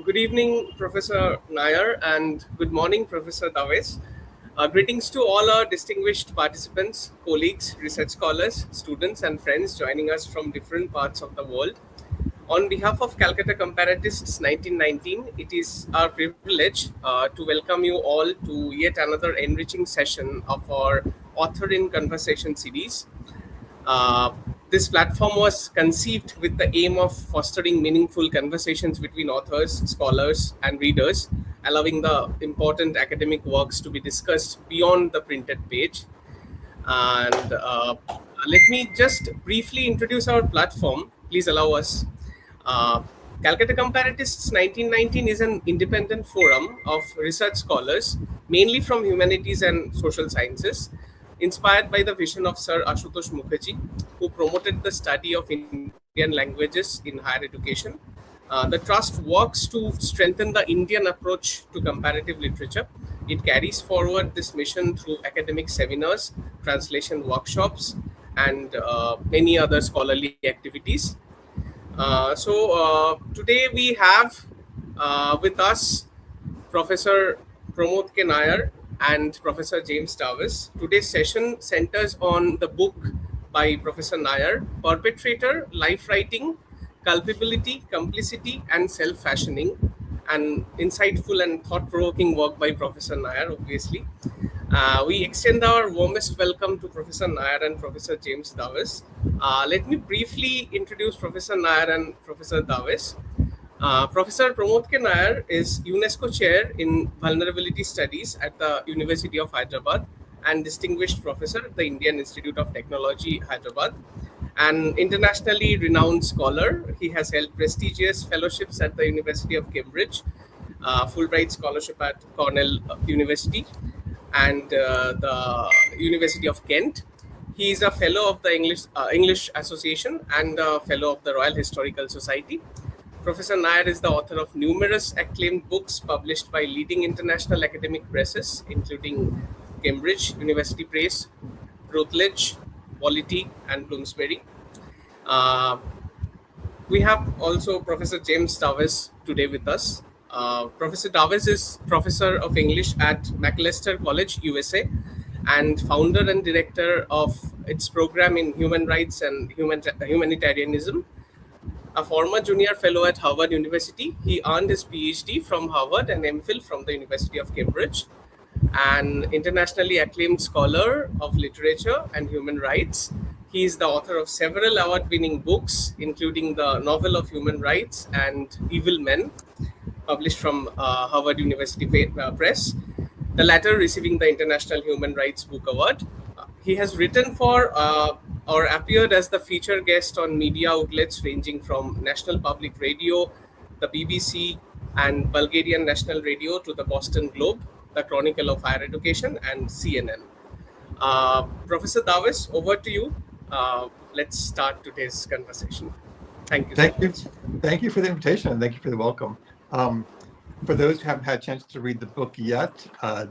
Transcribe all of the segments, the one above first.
Good evening, Professor Nayar, and good morning, Professor Dawes. Greetings to all our distinguished participants, colleagues, research scholars, students, and friends joining us from different parts of the world. On behalf of Calcutta Comparatists 1919, it is our privilege to welcome you all to yet another enriching session of our Author in Conversation series. Uh, this platform was conceived with the aim of fostering meaningful conversations between authors, scholars, and readers, allowing the important academic works to be discussed beyond the printed page. And let me just briefly introduce our platform. Please allow us. Uh, Calcutta Comparatists 1919 is an independent forum of research scholars, mainly from humanities and social sciences, inspired by the vision of Sir Ashutosh Mukherjee, who promoted the study of Indian languages in higher education. The Trust works to strengthen the Indian approach to comparative literature. It carries forward this mission through academic seminars, translation workshops, and many other scholarly activities. Today we have with us Professor Pramod Nayar and Professor James Dawes. Today's session centers on the book by Professor Nayar, Perpetrator, Life Writing, Culpability, Complicity, and Self-Fashioning, an insightful and thought-provoking work by Professor Nayar, obviously. We extend our warmest welcome to Professor Nayar and Professor James Dawes. Let me briefly introduce Professor Nayar and Professor Dawes. Professor Pramod Nayar is UNESCO Chair in Vulnerability Studies at the University of Hyderabad and Distinguished Professor at the Indian Institute of Technology, Hyderabad. An internationally renowned scholar, he has held prestigious fellowships at the University of Cambridge, Fulbright Scholarship at Cornell University, and the University of Kent. He is a fellow of the English Association and a fellow of the Royal Historical Society. Professor Nayar is the author of numerous acclaimed books published by leading international academic presses, including Cambridge University Press, Routledge, Polity, and Bloomsbury. Uh, we have also Professor James Dawes today with us. Professor Dawes is Professor of English at Macalester College, USA, and founder and director of its program in human rights and humanitarianism. A former junior fellow at Harvard University, he earned his PhD from Harvard and MPhil from the University of Cambridge. An internationally acclaimed scholar of literature and human rights, he is the author of several award-winning books, including the Novel of Human Rights and Evil Men, published from Harvard University Press, the latter receiving the International Human Rights Book Award. He has written for or appeared as the feature guest on media outlets ranging from National Public Radio, the BBC, and Bulgarian National Radio to the Boston Globe, the Chronicle of Higher Education, and CNN. Professor Dawes, over to you. Let's start today's conversation. Thank you. Thank you for the invitation and thank you for the welcome. For those who haven't had a chance to read the book yet,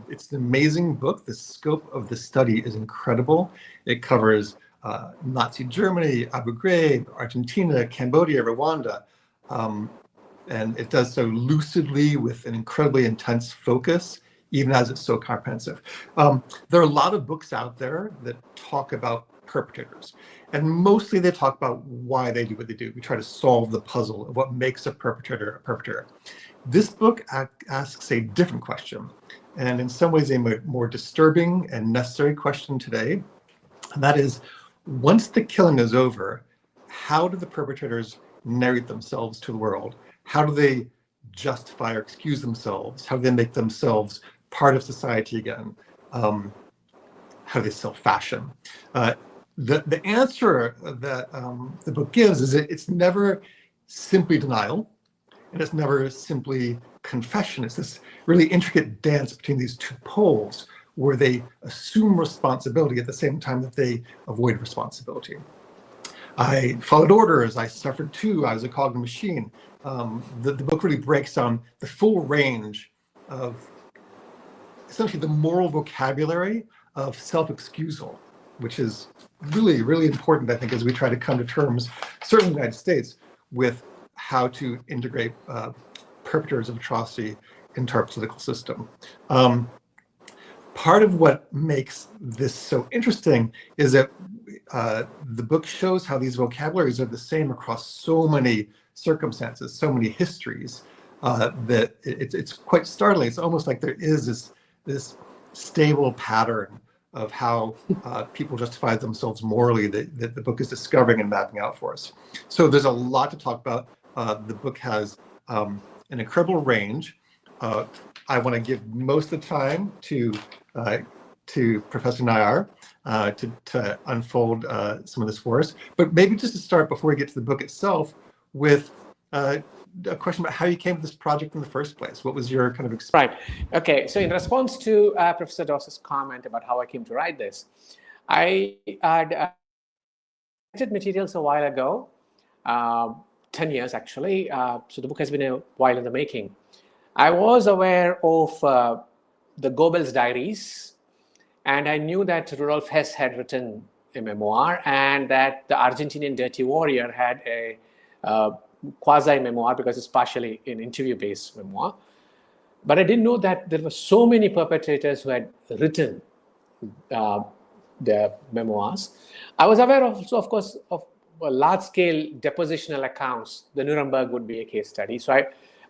it's an amazing book. The scope of the study is incredible. It covers Nazi Germany, Abu Ghraib, Argentina, Cambodia, Rwanda, and it does so lucidly with an incredibly intense focus, even as it's so comprehensive. There are a lot of books out there that talk about perpetrators, and mostly they talk about why they do what they do. We try to solve the puzzle of what makes a perpetrator a perpetrator. This book asks a different question, and in some ways a more disturbing and necessary question today, and that is, once the killing is over, how do the perpetrators narrate themselves to the world? How do they justify or excuse themselves? How do they make themselves part of society again? How do they self-fashion? The answer that the book gives is it's never simply denial, and it's never simply confession. It's this really intricate dance between these two poles where they assume responsibility at the same time that they avoid responsibility. I followed orders, I suffered too, I was a cog in the machine. The book really breaks down the full range of essentially the moral vocabulary of self-excusal, which is really, really important, I think, as we try to come to terms, certainly in the United States, with how to integrate perpetrators of atrocity into our political system. Part of what makes this so interesting is that the book shows how these vocabularies are the same across so many circumstances, so many histories, that it's quite startling. It's almost like there is this stable pattern of how people justify themselves morally that the book is discovering and mapping out for us. So there's a lot to talk about. The book has an incredible range. I want to give most of the time to Professor Nayar to unfold some of this for us. But maybe just to start, before we get to the book itself, with a question about how you came to this project in the first place. What was your kind of experience? Right. Okay. So in response to Professor Dawes' comment about how I came to write this, I had collected materials a while ago, 10 years actually. So the book has been a while in the making. I was aware of the Goebbels diaries, and I knew that Rudolf Hess had written a memoir, and that the Argentinian Dirty Warrior had a quasi-memoir, because it's partially an interview-based memoir. But I didn't know that there were so many perpetrators who had written their memoirs. I was aware also, of course, of large-scale depositional accounts. The Nuremberg would be a case study.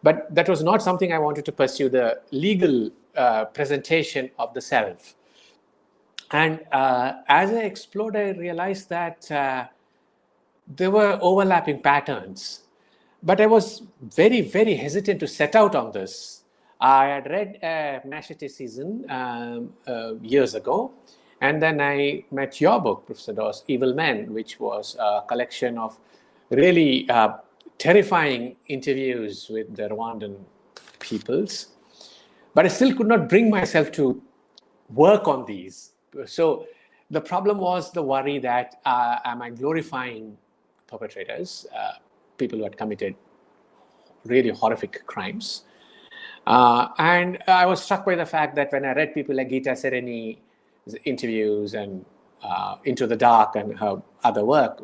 But that was not something I wanted to pursue, the legal presentation of the self. And as I explored, I realized that there were overlapping patterns. But I was very, very hesitant to set out on this. I had read Machete Season years ago, and then I met your book, Professor Dawes, Evil Men, which was a collection of really terrifying interviews with the Rwandan peoples. But I still could not bring myself to work on these. So the problem was the worry that am I glorifying perpetrators, people who had committed really horrific crimes. And I was struck by the fact that when I read people like Gita Sereni's interviews and Into the Dark and her other work,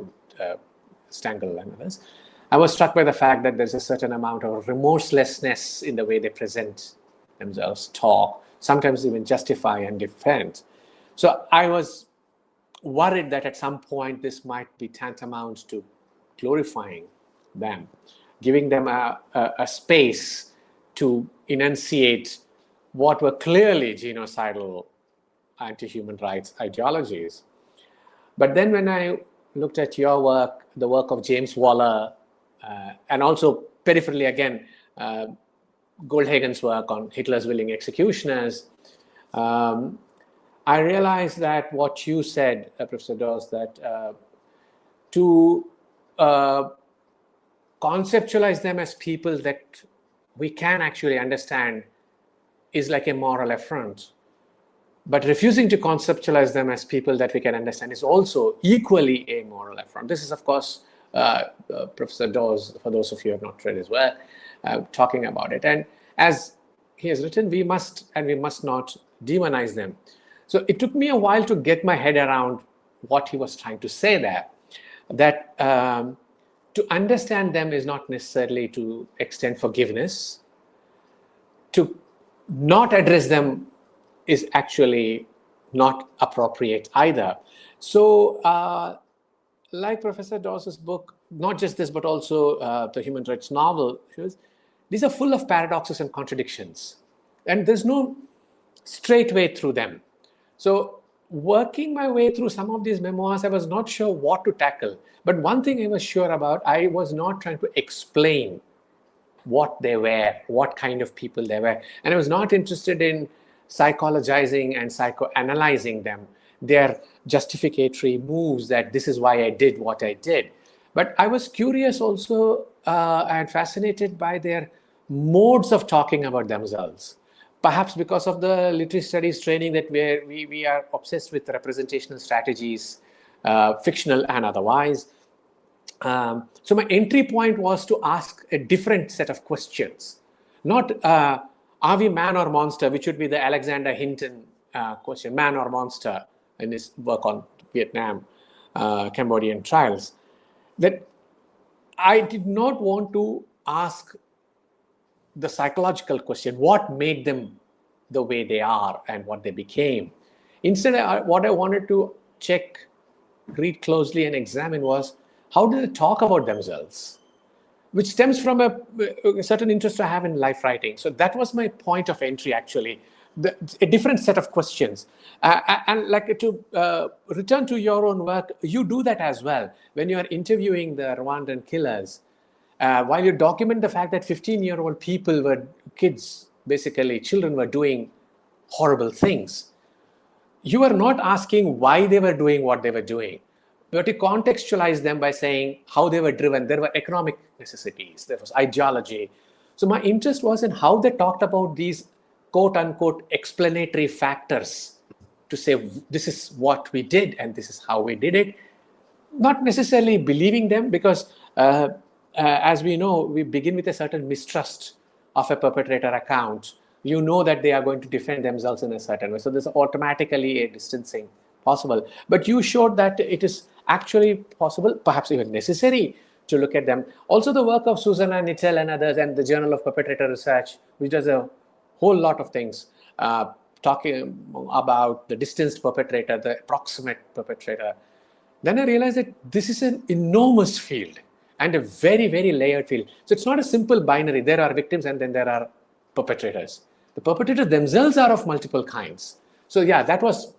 Stangl and others, I was struck by the fact that there's a certain amount of remorselessness in the way they present themselves, talk, sometimes even justify and defend. So I was worried that at some point this might be tantamount to glorifying them, giving them a space to enunciate what were clearly genocidal anti-human rights ideologies. But then when I looked at your work, the work of James Waller, and also peripherally again, Goldhagen's work on Hitler's willing executioners, I realized that what you said, Professor Dawes, that to conceptualize them as people that we can actually understand is like a moral affront. But refusing to conceptualize them as people that we can understand is also equally a moral affront. This is, of course, Professor Dawes, for those of you who have not read his work, talking about it. And as he has written, we must and we must not demonize them. So it took me a while to get my head around what he was trying to say there, that to understand them is not necessarily to extend forgiveness. To not address them is actually not appropriate either. So like Professor Dawes' book, not just this, but also the human rights novel, these are full of paradoxes and contradictions. And there's no straight way through them. So working my way through some of these memoirs, I was not sure what to tackle. But one thing I was sure about, I was not trying to explain what they were, what kind of people they were. And I was not interested in psychologizing and psychoanalyzing them, their justificatory moves that this is why I did what I did. But I was curious also and fascinated by their modes of talking about themselves. Perhaps because of the literary studies training that we are obsessed with representational strategies, fictional and otherwise. So my entry point was to ask a different set of questions. Not are we man or monster, which would be the Alexander Hinton question, man or monster, in his work on Vietnam, Cambodian trials. That I did not want to ask the psychological question, what made them the way they are and what they became. Instead, what I wanted to read closely and examine was, how do they talk about themselves? Which stems from a certain interest I have in life writing. So that was my point of entry, actually. A different set of questions. And like to return to your own work, you do that as well. When you are interviewing the Rwandan killers, while you document the fact that 15-year-old kids, basically children, were doing horrible things, you are not asking why they were doing what they were doing, but you contextualize them by saying how they were driven. There were economic necessities, there was ideology. So my interest was in how they talked about these quote unquote explanatory factors to say, this is what we did and this is how we did it. Not necessarily believing them, because as we know, we begin with a certain mistrust of a perpetrator account. You know that they are going to defend themselves in a certain way. So there's automatically a distancing possible. But you showed that it is actually possible, perhaps even necessary, to look at them. Also the work of Susanna Nittel and others, and the Journal of Perpetrator Research, which does a whole lot of things, talking about the distanced perpetrator, the approximate perpetrator. Then I realized that this is an enormous field and a very, very layered field. So it's not a simple binary. There are victims and then there are perpetrators. The perpetrators themselves are of multiple kinds. So yeah, that was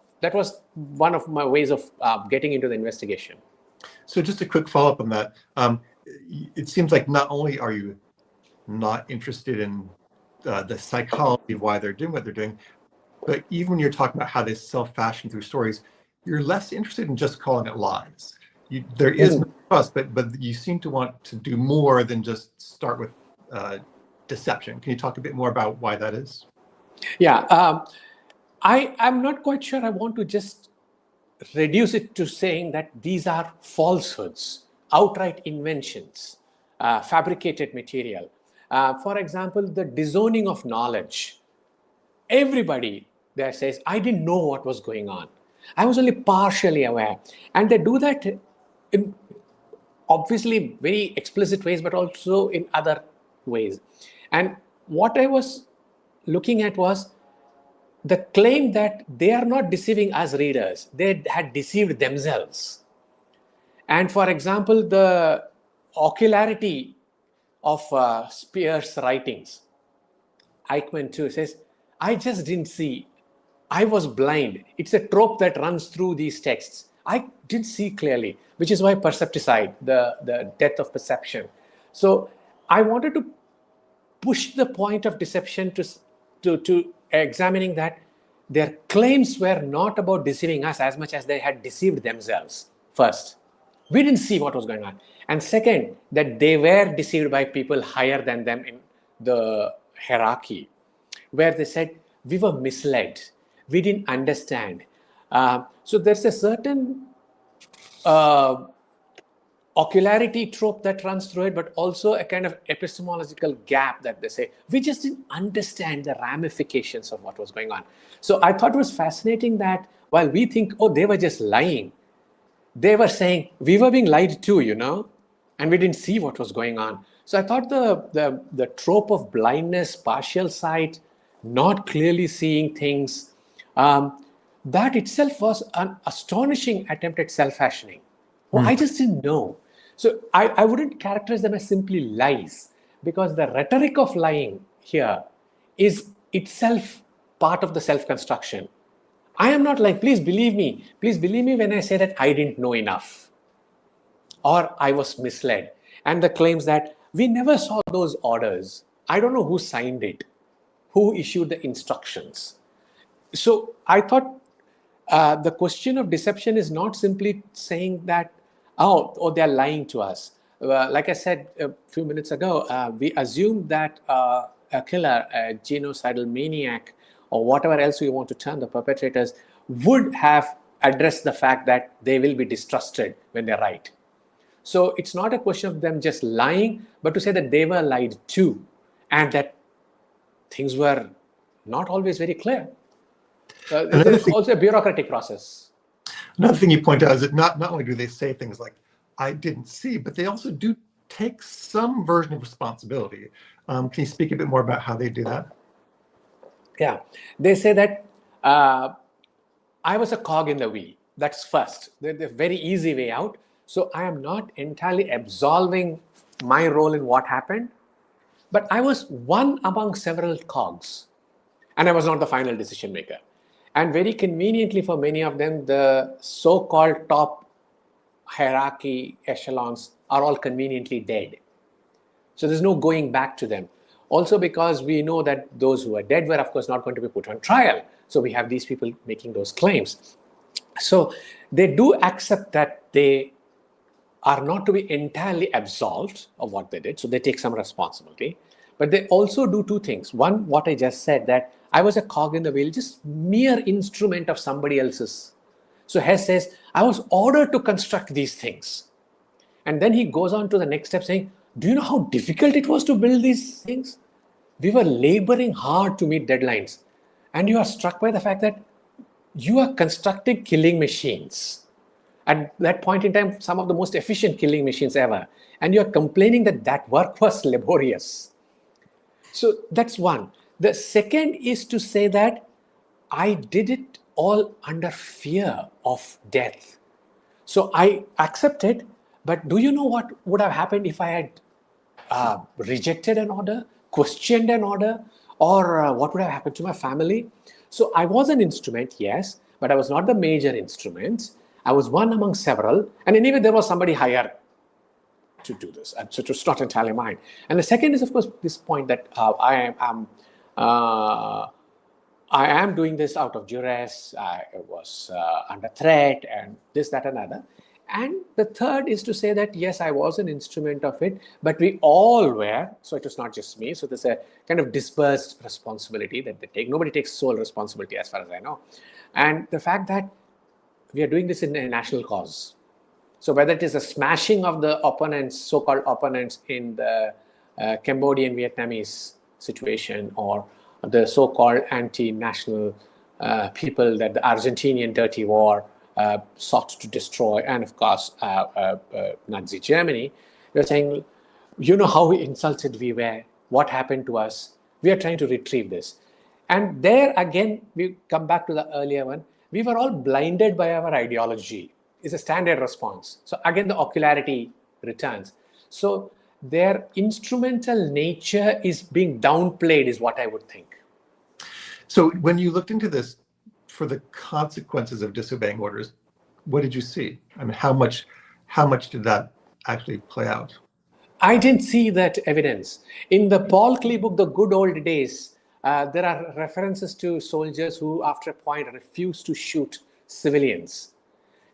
one of my ways of getting into the investigation. So just a quick follow-up on that. It seems like not only are you not interested in the psychology of why they're doing what they're doing, but even when you're talking about how they self-fashion through stories, you're less interested in just calling it lies. There is trust, but you seem to want to do more than just start with deception. Can you talk a bit more about why that is? Yeah, I'm not quite sure I want to just reduce it to saying that these are falsehoods, outright inventions, fabricated material. For example, the disowning of knowledge. Everybody there says, I didn't know what was going on. I was only partially aware. And they do that in obviously very explicit ways, but also in other ways. And what I was looking at was the claim that they are not deceiving us readers. They had deceived themselves. And for example, the ocularity of Spear's writings. Eichmann too says, I just didn't see. I was blind. It's a trope that runs through these texts. I didn't see clearly, which is why percepticide, the death of perception. So I wanted to push the point of deception to examining that their claims were not about deceiving us as much as they had deceived themselves. First, we didn't see what was going on. And second, that they were deceived by people higher than them in the hierarchy, where they said, we were misled. We didn't understand. So there's a certain ocularity trope that runs through it, but also a kind of epistemological gap that they say, we just didn't understand the ramifications of what was going on. So I thought it was fascinating that while we think, oh, they were just lying, they were saying, we were being lied to, and we didn't see what was going on. So I thought the trope of blindness, partial sight, not clearly seeing things, that itself was an astonishing attempt at self-fashioning. Oh, I just didn't know. So I wouldn't characterize them as simply lies, because the rhetoric of lying here is itself part of the self-construction. I am not lying. Please believe me. Please believe me when I say that I didn't know enough or I was misled. And the claims that we never saw those orders. I don't know who signed it, who issued the instructions. So I thought the question of deception is not simply saying that, oh, they're lying to us. Like I said a few minutes ago, we assume that a killer, a genocidal maniac, or whatever else we want to term the perpetrators, would have addressed the fact that they will be distrusted when they're right. So it's not a question of them just lying, but to say that they were lied to and that things were not always very clear. There's also a bureaucratic process. Another thing you point out is that not only do they say things like, I didn't see, but they also do take some version of responsibility. Can you speak a bit more about how they do that? Yeah, they say that I was a cog in the wheel. That's first, the very easy way out. So I am not entirely absolving my role in what happened, but I was one among several cogs, and I was not the final decision maker. And very conveniently for many of them, the so-called top hierarchy echelons are all conveniently dead. So there's no going back to them. Also because we know that those who are dead were, of course, not going to be put on trial. So we have these people making those claims. So they do accept that they are not to be entirely absolved of what they did. So they take some responsibility. But they also do two things. One, what I just said, that I was a cog in the wheel, just mere instrument of somebody else's. So Hess says, I was ordered to construct these things. And then he goes on to the next step saying, do you know how difficult it was to build these things? We were laboring hard to meet deadlines. And you are struck by the fact that you are constructing killing machines. At that point in time, some of the most efficient killing machines ever. And you are complaining that that work was laborious. So that's one. The second is to say that I did it all under fear of death. So I accepted, but do you know what would have happened if I had rejected an order, questioned an order, or what would have happened to my family? So I was an instrument, yes, but I was not the major instrument. I was one among several, and anyway, there was somebody higher to do this. So it was not entirely mine. And the second is, of course, this point that I am doing this out of duress. I was under threat, and this, that, and other. And the third is to say that, yes, I was an instrument of it, but we all were. So it was not just me. So there's a kind of dispersed responsibility that they take. Nobody takes sole responsibility as far as I know. And the fact that we are doing this in a national cause. So whether it is a smashing of the opponents, so-called opponents in the Cambodian Vietnamese situation, or the so-called anti-national people that the Argentinian dirty war sought to destroy, and of course Nazi Germany, they're saying, you know how insulted we were, what happened to us, we are trying to retrieve this. And there again, we come back to the earlier one, we were all blinded by our ideology. Is a standard response. So again, the ocularity returns. So their instrumental nature is being downplayed, is what I would think. So when you looked into this for the consequences of disobeying orders, what did you see? I mean, how much did that actually play out? I didn't see that evidence. In the Paul Klee book, The Good Old Days, there are references to soldiers who, after a point, refused to shoot civilians.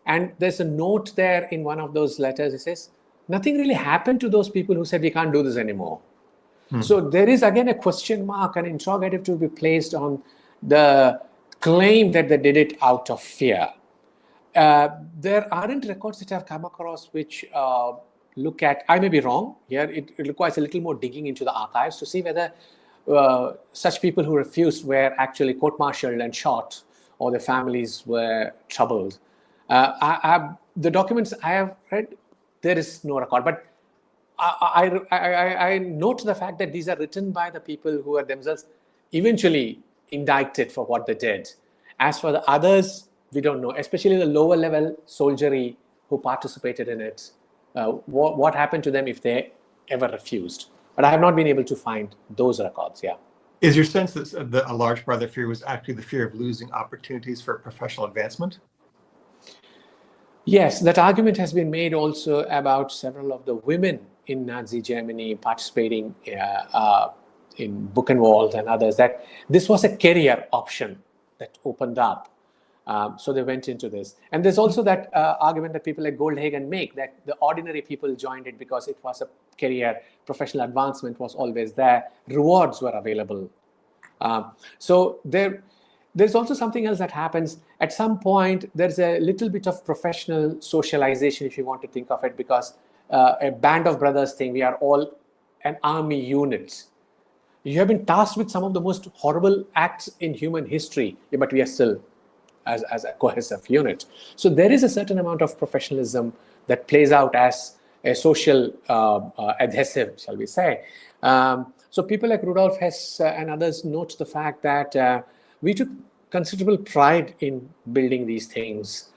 And there's a note there in one of those letters. It says, nothing really happened to those people who said, we can't do this anymore. So there is, again, a question mark, an interrogative to be placed on the claim that they did it out of fear. There aren't records that I've come across which look at, I may be wrong here, it requires a little more digging into the archives to see whether such people who refused were actually court-martialed and shot, or their families were troubled. The documents I have read, there is no record, but I note the fact that these are written by the people who are themselves eventually indicted for what they did. As for the others, we don't know, especially the lower level soldiery who participated in it. What happened to them if they ever refused? But I have not been able to find those records, yeah. Is your sense that a large part of the fear was actually the fear of losing opportunities for professional advancement? Yes, that argument has been made also about several of the women in Nazi Germany participating in Buchenwald and others, that this was a career option that opened up. So they went into this. And there's also that argument that people like Goldhagen make, that the ordinary people joined it because it was a career, professional advancement was always there, rewards were available. So there's also something else that happens. At some point, there's a little bit of professional socialization, if you want to think of it, because a band of brothers thing, we are all an army unit. You have been tasked with some of the most horrible acts in human history, but we are still as a cohesive unit. So there is a certain amount of professionalism that plays out as a social adhesive, shall we say. So people like Rudolf Hess and others note the fact that we took considerable pride in building these things,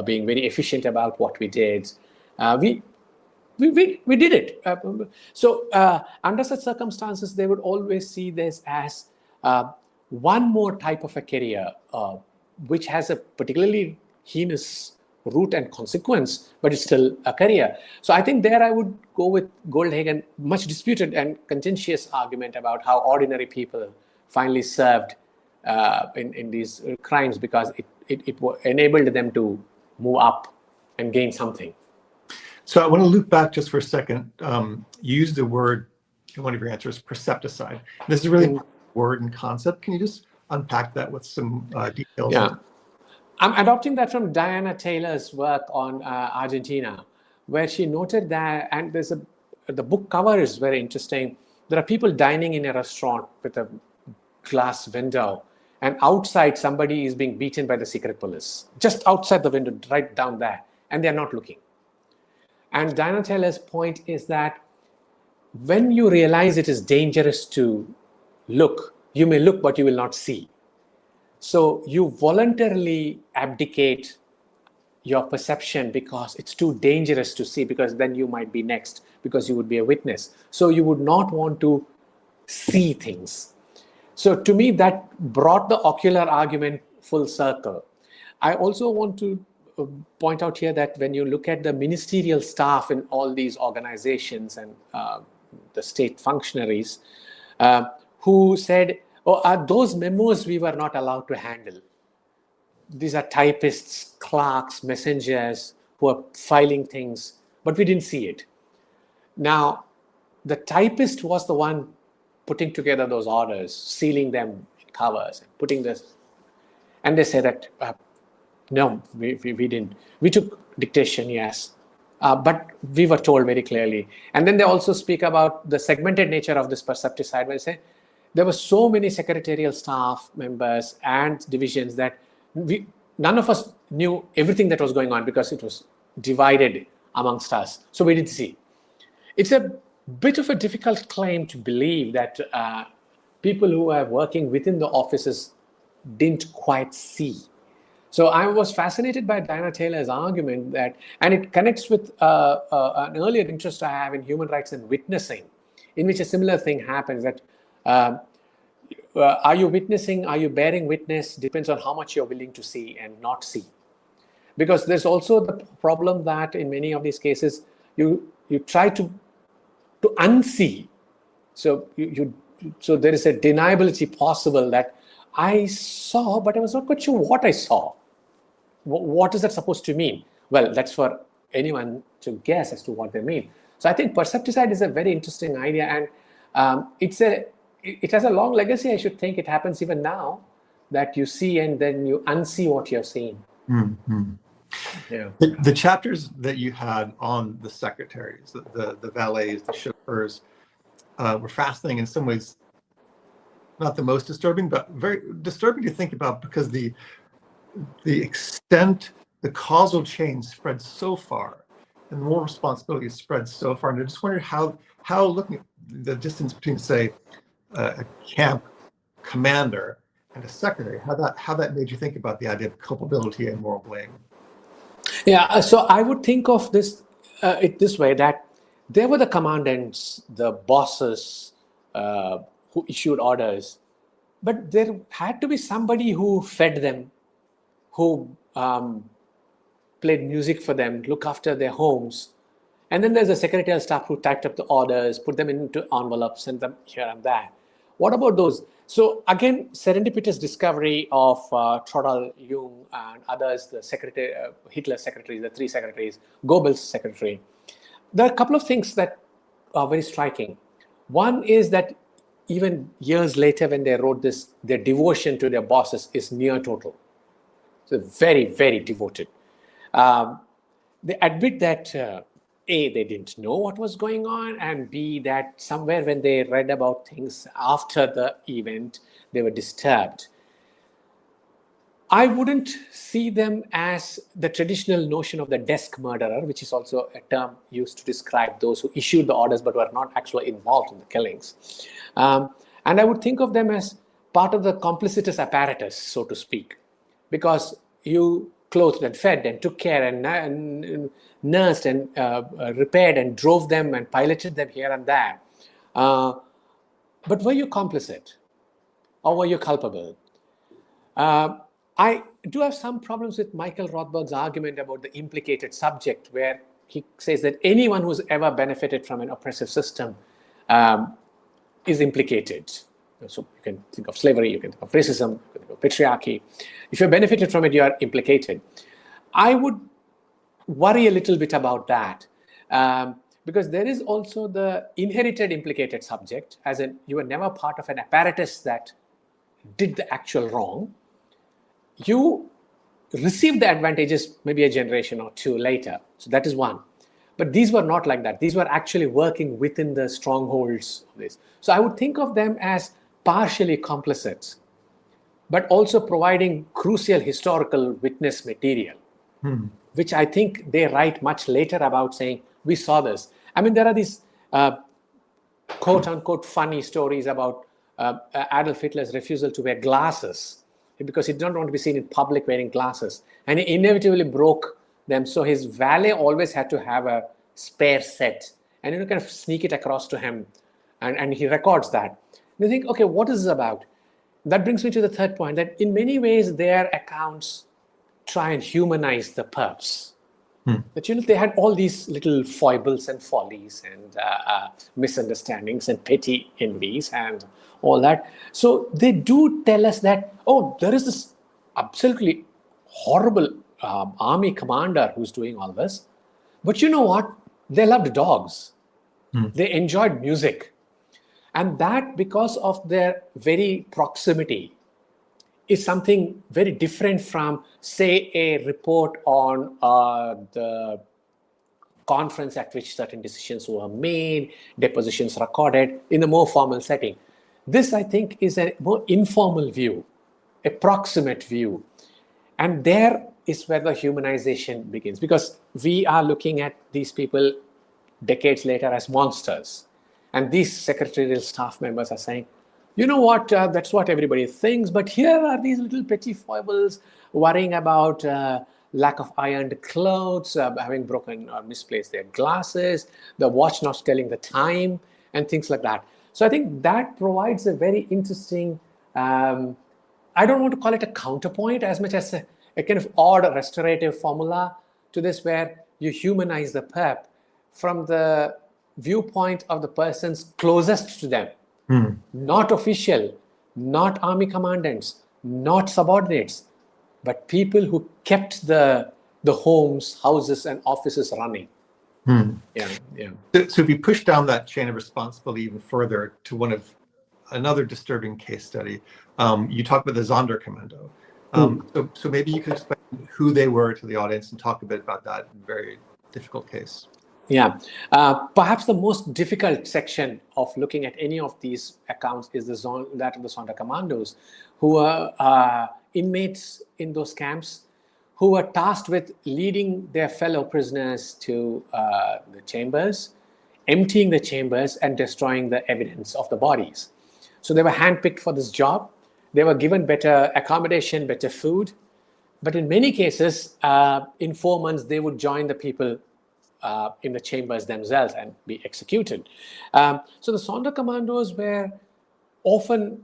being very efficient about what we did. We did it. Under such circumstances, they would always see this as one more type of a career, which has a particularly heinous root and consequence, but it's still a career. So I think there I would go with Goldhagen, much disputed and contentious argument about how ordinary people finally served in these crimes because it enabled them to move up and gain something. So I want to loop back just for a second. You used the word in one of your answers, percepticide. This is a really important word and concept. Can you just unpack that with some details? Yeah. I'm adopting that from Diana Taylor's work on Argentina, where she noted that, and the book cover is very interesting. There are people dining in a restaurant with a glass window, and outside somebody is being beaten by the secret police, just outside the window, right down there, and they're not looking. And Diana Taylor's point is that when you realize it is dangerous to look, you may look, but you will not see. So you voluntarily abdicate your perception because it's too dangerous to see, because then you might be next, because you would be a witness. So you would not want to see things. So to me, that brought the ocular argument full circle. I also want to point out here that when you look at the ministerial staff in all these organizations and the state functionaries who said, oh, are those memos we were not allowed to handle. These are typists, clerks, messengers who are filing things, but we didn't see it. Now, the typist was the one putting together those orders, sealing them in covers, and putting this. And they said that, no, we didn't. We took dictation, yes, but we were told very clearly. And then they also speak about the segmented nature of this percepticide, where they say, there were so many secretarial staff members and divisions that none of us knew everything that was going on because it was divided amongst us. So we didn't see. It's a bit of a difficult claim to believe that people who are working within the offices didn't quite see. So I was fascinated by Diana Taylor's argument that, and it connects with an earlier interest I have in human rights and witnessing, in which a similar thing happens that are you witnessing, are you bearing witness, depends on how much you're willing to see and not see. Because there's also the problem that in many of these cases, you try to unsee. So so there is a deniability possible that I saw, but I was not quite sure what I saw. What is that supposed to mean? Well, that's for anyone to guess as to what they mean. So I think percepticide is a very interesting idea, and it has a long legacy. I should think it happens even now, that you see and then you unsee what you're seeing. Mm-hmm. Yeah. The chapters that you had on the secretaries, the valets, the chauffeurs, were fascinating in some ways. Not the most disturbing, but very disturbing to think about, because the extent, the causal chain spread so far, and the moral responsibility spread so far. And I just wondered how looking at the distance between, say, a camp commander and a secretary, how that made you think about the idea of culpability and moral blame. Yeah, so I would think of this this way, that there were the commandants, the bosses who issued orders, but there had to be somebody who fed them, who played music for them, look after their homes. And then there's a secretarial staff who typed up the orders, put them into envelopes, sent them here and there. What about those? So again, serendipitous discovery of Trodal, Jung, and others, the secretary, Hitler's secretaries, the three secretaries, Goebbels' secretary. There are a couple of things that are very striking. One is that even years later, when they wrote this, their devotion to their bosses is near total. So very, very devoted. They admit that A, they didn't know what was going on, and B, that somewhere when they read about things after the event, they were disturbed. I wouldn't see them as the traditional notion of the desk murderer, which is also a term used to describe those who issued the orders but were not actually involved in the killings. And I would think of them as part of the complicitous apparatus, so to speak, because you clothed and fed and took care and nursed and repaired and drove them and piloted them here and there. But were you complicit or were you culpable? I do have some problems with Michael Rothberg's argument about the implicated subject, where he says that anyone who's ever benefited from an oppressive system is implicated. So you can think of slavery, you can think of racism, you can think of patriarchy. If you're benefited from it, you are implicated. I would worry a little bit about that because there is also the inherited implicated subject, as in you were never part of an apparatus that did the actual wrong. You received the advantages maybe a generation or two later. So that is one. But these were not like that. These were actually working within the strongholds of this. So I would think of them as partially complicit, but also providing crucial historical witness material, which I think they write much later about, saying, we saw this. I mean, there are these quote unquote funny stories about Adolf Hitler's refusal to wear glasses because he did not want to be seen in public wearing glasses. And he inevitably broke them. So his valet always had to have a spare set and kind of sneak it across to him. And he records that. And you think, okay, what is this about? That brings me to the third point, that in many ways their accounts try and humanize the perps. That they had all these little foibles and follies and misunderstandings and petty envies and all that. So they do tell us that, oh, there is this absolutely horrible army commander who's doing all this. But you know what? They loved dogs. They enjoyed music. And that, because of their very proximity, is something very different from, say, a report on the conference at which certain decisions were made, depositions recorded in a more formal setting. This, I think, is a more informal view, a proximate view. And there is where the humanization begins, because we are looking at these people decades later as monsters. And these secretarial staff members are saying, you know what, that's what everybody thinks, but here are these little petty foibles, worrying about lack of ironed clothes, having broken or misplaced their glasses, the watch not telling the time, and things like that. So I think that provides a very interesting, I don't want to call it a counterpoint as much as a kind of odd restorative formula to this, where you humanize the perp from the viewpoint of the persons closest to them. Not official, not army commandants, not subordinates, but people who kept the homes, houses, and offices running. Yeah. So if you push down that chain of responsibility even further to another disturbing case study, you talk about the Sonderkommando. So maybe you could explain who they were to the audience and talk a bit about that very difficult case. Yeah, perhaps the most difficult section of looking at any of these accounts is that of the Sonderkommandos, who were inmates in those camps, who were tasked with leading their fellow prisoners to the chambers, emptying the chambers, and destroying the evidence of the bodies. So they were handpicked for this job. They were given better accommodation, better food. But in many cases, in 4 months, they would join the people in the chambers themselves and be executed. So the Sonderkommandos were often,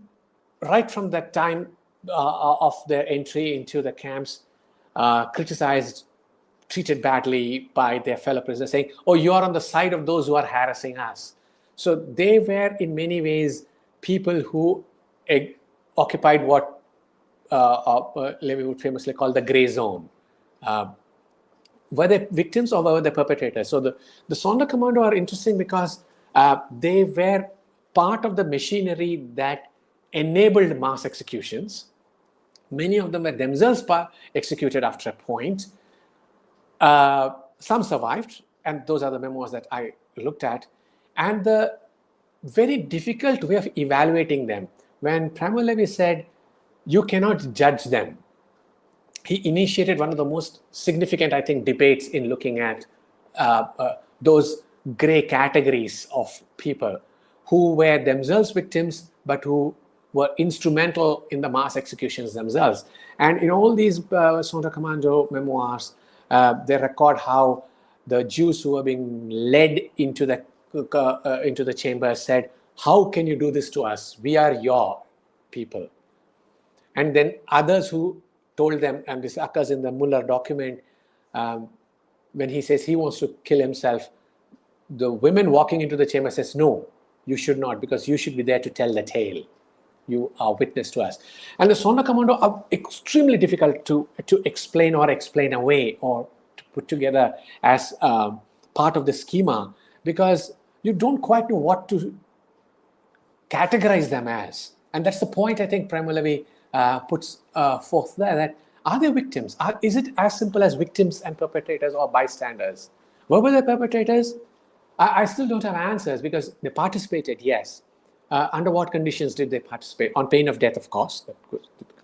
right from that time of their entry into the camps, criticized, treated badly by their fellow prisoners, saying, oh, you are on the side of those who are harassing us. So they were in many ways people who occupied what Levy would famously call the gray zone. Were they victims or were they perpetrators? So the Sonderkommando are interesting because they were part of the machinery that enabled mass executions. Many of them were themselves executed after a point. Some survived, and those are the memoirs that I looked at. And the very difficult way of evaluating them, when Pramod Levy said, you cannot judge them, he initiated one of the most significant, I think, debates in looking at those gray categories of people who were themselves victims, but who were instrumental in the mass executions themselves. And in all these Sonderkommando memoirs, they record how the Jews who were being led into the chamber said, "How can you do this to us? We are your people." And then others who told them, and this occurs in the Muller document, when he says he wants to kill himself, the women walking into the chamber says, "No, you should not, because you should be there to tell the tale. You are witness to us." And the Sonderkommando are extremely difficult to explain or explain away or to put together as part of the schema, because you don't quite know what to categorize them as. And that's the point I think Primo puts forth there, that are they victims? Is it as simple as victims and perpetrators or bystanders? What were the perpetrators? I still don't have answers, because they participated, yes. Under what conditions did they participate? On pain of death, of course, that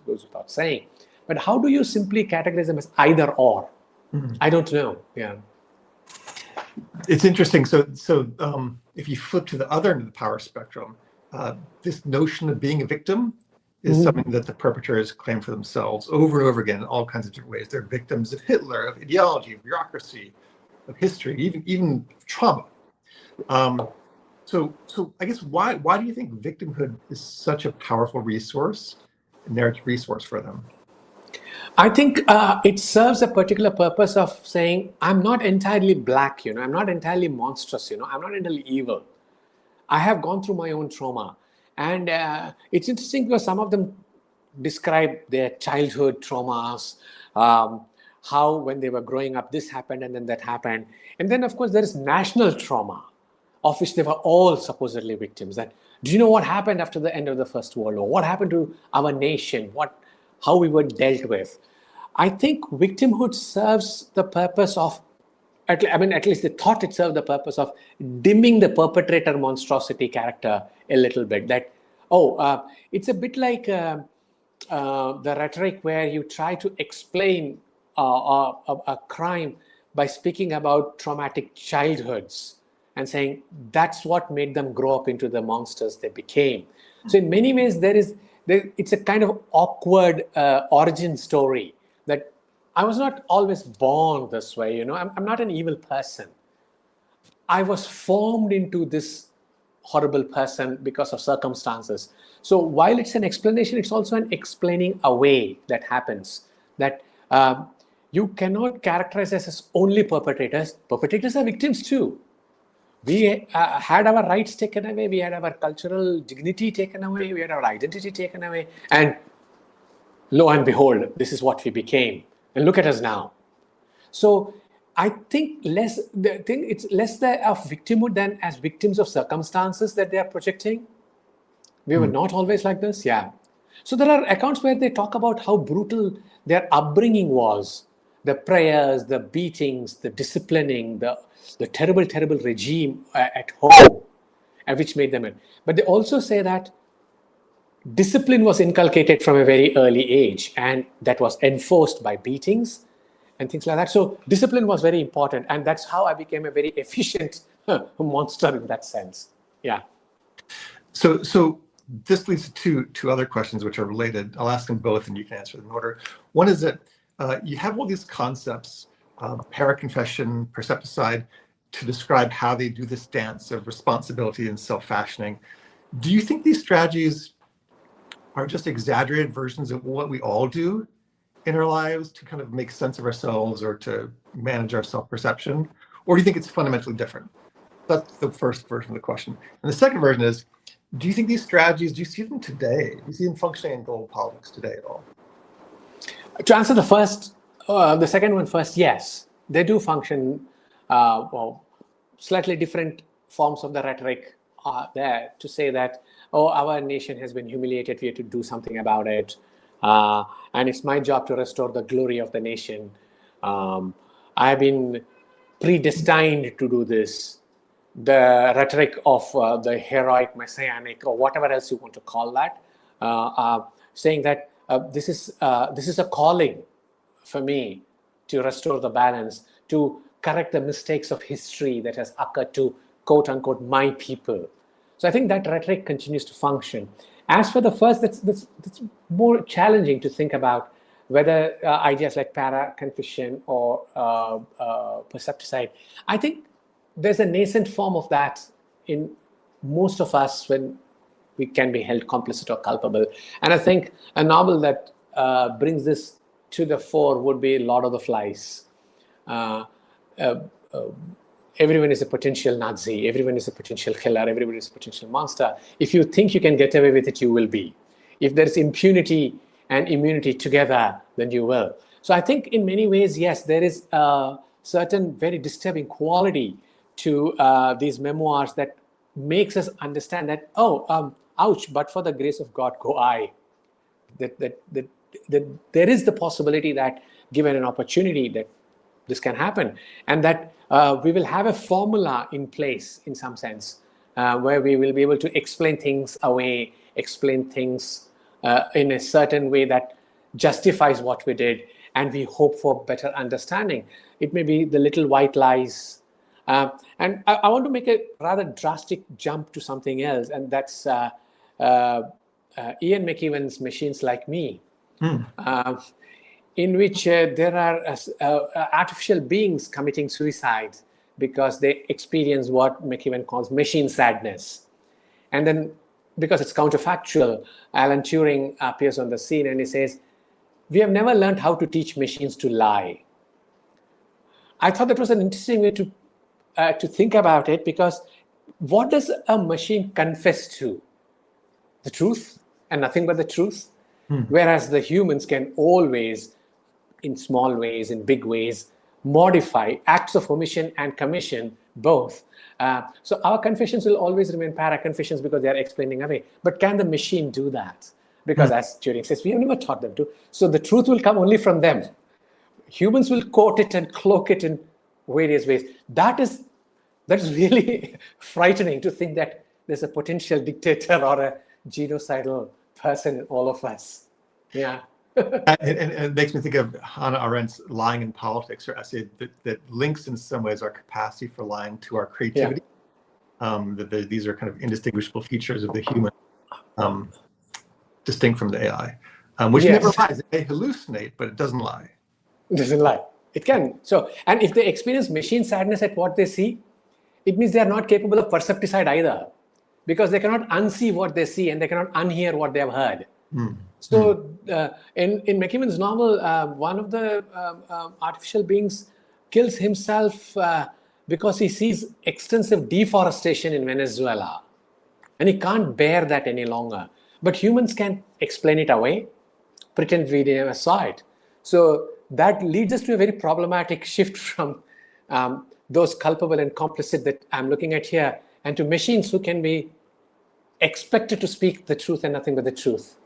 goes without saying. But how do you simply categorize them as either or? Mm-hmm. I don't know. Yeah. It's interesting. So if you flip to the other end of the power spectrum, this notion of being a victim is something that the perpetrators claim for themselves over and over again in all kinds of different ways. They're victims of Hitler, of ideology, of bureaucracy, of history, even trauma. So I guess why do you think victimhood is such a powerful resource, a narrative resource for them? I think it serves a particular purpose of saying, I'm not entirely black, I'm not entirely monstrous, I'm not entirely evil. I have gone through my own trauma. And it's interesting because some of them describe their childhood traumas, how when they were growing up, this happened and then that happened. And then, of course, there is national trauma, of which they were all supposedly victims. That, do you know what happened after the end of the First World War? What happened to our nation? How we were dealt with? I think victimhood serves the purpose of, at least they thought it served the purpose of dimming the perpetrator monstrosity character a little bit. That, it's a bit like the rhetoric where you try to explain a crime by speaking about traumatic childhoods and saying that's what made them grow up into the monsters they became. So in many ways, it's a kind of awkward origin story that I was not always born this way, I'm not an evil person. I was formed into this horrible person because of circumstances. So while it's an explanation, it's also an explaining away that happens, that you cannot characterize us as only perpetrators. Perpetrators are victims too. We had our rights taken away, we had our cultural dignity taken away, we had our identity taken away, and lo and behold, this is what we became. And look at us now. So I think it's less of victimhood than as victims of circumstances that they are projecting. We were not always like this, yeah. So there are accounts where they talk about how brutal their upbringing was, the prayers, the beatings, the disciplining, the terrible, terrible regime at home, which made them in. But they also say that discipline was inculcated from a very early age, and that was enforced by beatings and things like that. So discipline was very important, and that's how I became a very efficient monster in that sense. Yeah. So this leads to two other questions which are related. I'll ask them both, and you can answer them in order. One is that you have all these concepts, paraconfession, percepticide, to describe how they do this dance of responsibility and self-fashioning. Do you think these strategies are just exaggerated versions of what we all do in our lives to kind of make sense of ourselves or to manage our self-perception? Or do you think it's fundamentally different? That's the first version of the question. And the second version is, do you think these strategies, do you see them today? Do you see them functioning in global politics today at all? To answer the second one first, yes. They do function, slightly different forms of the rhetoric there to say that, our nation has been humiliated, we have to do something about it. And it's my job to restore the glory of the nation. I have been predestined to do this. The rhetoric of the heroic, messianic, or whatever else you want to call that, saying that this is a calling for me to restore the balance, to correct the mistakes of history that has occurred to quote unquote my people. So I think that rhetoric continues to function. As for the first, that's more challenging to think about whether ideas like para-Confucian or percepticide. I think there's a nascent form of that in most of us when we can be held complicit or culpable. And I think a novel that brings this to the fore would be Lord of the Flies. Everyone is a potential Nazi, everyone is a potential killer, everyone is a potential monster. If you think you can get away with it, you will be. If there's impunity and immunity together, then you will. So I think in many ways, yes, there is a certain very disturbing quality to these memoirs that makes us understand that, ouch, but for the grace of God go I. That there is the possibility that given an opportunity that this can happen, and that we will have a formula in place in some sense where we will be able to explain things away, explain things in a certain way that justifies what we did, and we hope for better understanding. It may be the little white lies. And I want to make a rather drastic jump to something else, and that's Ian McEwan's Machines Like Me, in which there are artificial beings committing suicide because they experience what McEwan calls machine sadness. And then, because it's counterfactual, Alan Turing appears on the scene and he says, "We have never learned how to teach machines to lie." I thought that was an interesting way to think about it, because what does a machine confess to? The truth and nothing but the truth. Whereas the humans can always, in small ways, in big ways, modify acts of omission and commission both. So our confessions will always remain para-confessions because they are explaining away. But can the machine do that? Because as Turing says, we have never taught them to. So the truth will come only from them. Humans will coat it and cloak it in various ways. That is really frightening, to think that there's a potential dictator or a genocidal person in all of us. Yeah. And it makes me think of Hannah Arendt's Lying in Politics, her essay that links in some ways our capacity for lying to our creativity. That these are kind of indistinguishable features of the human, distinct from the AI, which never lies. It may hallucinate, but it doesn't lie. It doesn't lie. It can. So, and if they experience machine sadness at what they see, it means they are not capable of percepticide either, because they cannot unsee what they see and they cannot unhear what they have heard. So in McEwan's novel, one of the artificial beings kills himself because he sees extensive deforestation in Venezuela, and he can't bear that any longer. But humans can explain it away, pretend we never saw it. So that leads us to a very problematic shift from those culpable and complicit that I'm looking at here, and to machines who can be expected to speak the truth and nothing but the truth.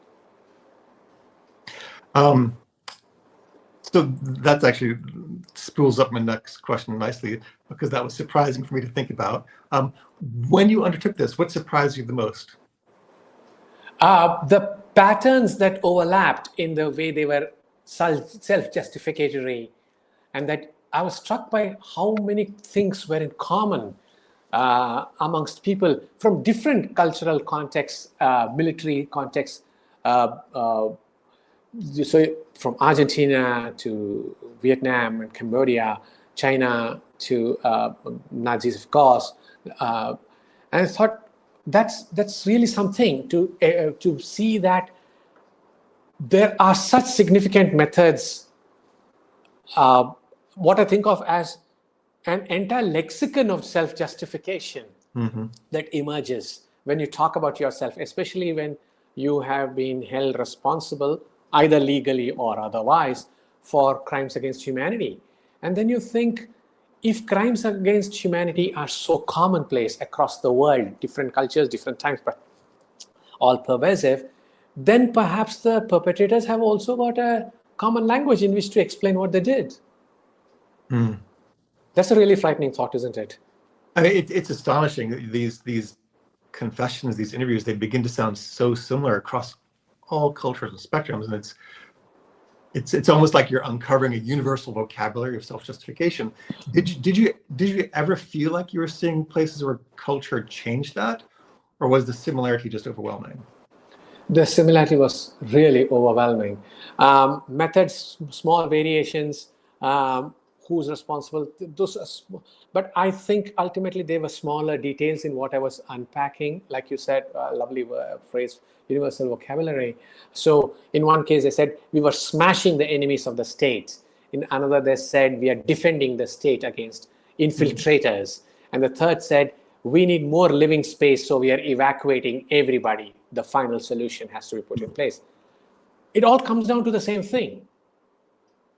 So that's actually spools up my next question nicely, because that was surprising for me to think about. When you undertook this, what surprised you the most? The patterns that overlapped in the way they were self-justificatory, and that I was struck by how many things were in common amongst people from different cultural contexts, military contexts, so from Argentina to Vietnam and Cambodia, China to Nazis, of course. And I thought that's really something to see that there are such significant methods. What I think of as an entire lexicon of self-justification that emerges when you talk about yourself, especially when you have been held responsible, either legally or otherwise, for crimes against humanity. And then you think, if crimes against humanity are so commonplace across the world, different cultures, different times, but all pervasive, then perhaps the perpetrators have also got a common language in which to explain what they did. That's a really frightening thought, isn't it? I mean, it's astonishing. These confessions, these interviews, they begin to sound so similar across all cultures and spectrums, and it's almost like you're uncovering a universal vocabulary of self-justification. Did you ever feel like you were seeing places where culture changed that, or was the similarity just overwhelming? The similarity was really overwhelming. Methods, small variations, who's responsible, those are but I think ultimately they were smaller details in what I was unpacking. Like you said, lovely phrase, universal vocabulary. So in one case, they said we were smashing the enemies of the state. In another, they said we are defending the state against infiltrators. And the third said we need more living space, so we are evacuating everybody. The final solution has to be put in place. It all comes down to the same thing.